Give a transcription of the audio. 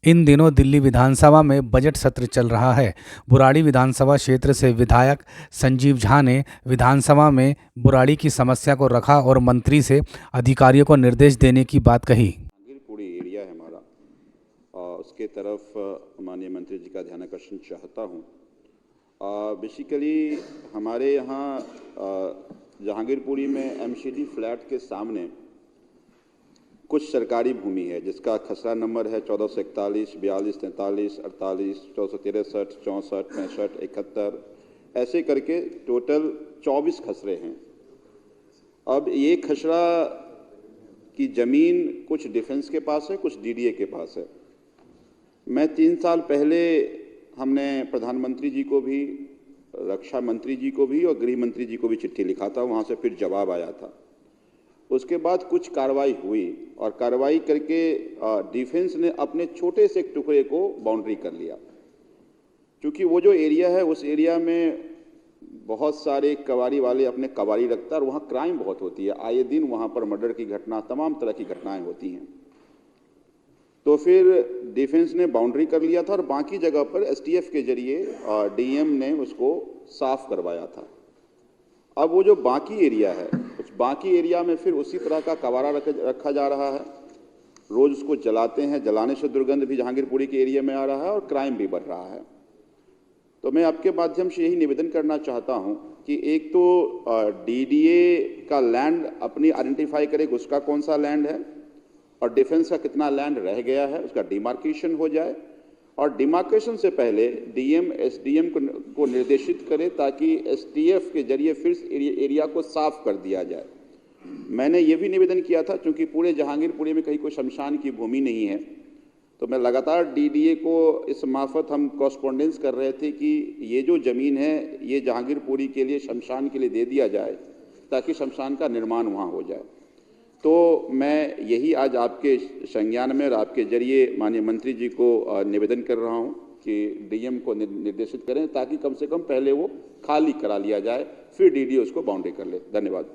इन दिनों दिल्ली विधानसभा में बजट सत्र चल रहा है। बुराड़ी विधानसभा क्षेत्र से विधायक संजीव झा ने विधानसभा में बुराड़ी की समस्या को रखा और मंत्री से अधिकारियों को निर्देश देने की बात कही। पूरी एरिया है हमारा, उसके तरफ माननीय मंत्री जी का ध्यान आकर्षण चाहता हूँ। बेसिकली हमारे यहाँ जहांगीरपुरी में एमसीडी फ्लैट के सामने कुछ सरकारी भूमि है जिसका खसरा नंबर है 1441, 42, 43, 48, 1463, 64, 65, 71, ऐसे करके टोटल 24 खसरे हैं। अब ये खसरा की ज़मीन कुछ डिफेंस के पास है, कुछ डीडीए के पास है। मैं 3 साल पहले हमने प्रधानमंत्री जी को भी, रक्षा मंत्री जी को भी और गृह मंत्री जी को भी चिट्ठी लिखा था, वहाँ से फिर जवाब आया था। उसके बाद कुछ कार्रवाई हुई और कार्रवाई करके डिफेंस ने अपने छोटे से एक टुकड़े को बाउंड्री कर लिया। क्योंकि वो जो एरिया है उस एरिया में बहुत सारे कबाड़ी वाले अपने कबाड़ी रखता है और वहाँ क्राइम बहुत होती है। आए दिन वहाँ पर मर्डर की घटना, तमाम तरह की घटनाएं होती हैं। तो फिर डिफेंस ने बाउंड्री कर लिया था और बाकी जगह पर एसटीएफ के जरिए डीएम ने उसको साफ करवाया था। अब वो जो बाकी एरिया है, उस बाकी एरिया में फिर उसी तरह का कबाड़ा रखा जा रहा है। रोज उसको जलाते हैं, जलाने से दुर्गंध भी जहांगीरपुरी के एरिया में आ रहा है और क्राइम भी बढ़ रहा है। तो मैं आपके माध्यम से यही निवेदन करना चाहता हूं कि एक तो डीडीए का लैंड अपनी आइडेंटिफाई करे, उसका कौन सा लैंड है और डिफेंस का कितना लैंड रह गया है, उसका डिमार्केशन हो जाए। और डिमार्केशन से पहले डीएम एसडीएम को निर्देशित करे ताकि एसटीएफ के जरिए फिर एरिया को साफ कर दिया जाए। मैंने ये भी निवेदन किया था, क्योंकि पूरे जहांगीरपुरी में कहीं कोई शमशान की भूमि नहीं है, तो मैं लगातार डीडीए को इस मार्फत हम कॉरस्पॉन्डेंस कर रहे थे कि ये जो ज़मीन है ये जहांगीरपुरी के लिए शमशान के लिए दे दिया जाए ताकि शमशान का निर्माण वहाँ हो जाए। तो मैं यही आज आपके संज्ञान में और आपके जरिए माननीय मंत्री जी को निवेदन कर रहा हूं कि डीएम को निर्देशित करें ताकि कम से कम पहले वो खाली करा लिया जाए, फिर डीडीए उसको बाउंड्री कर ले। धन्यवाद।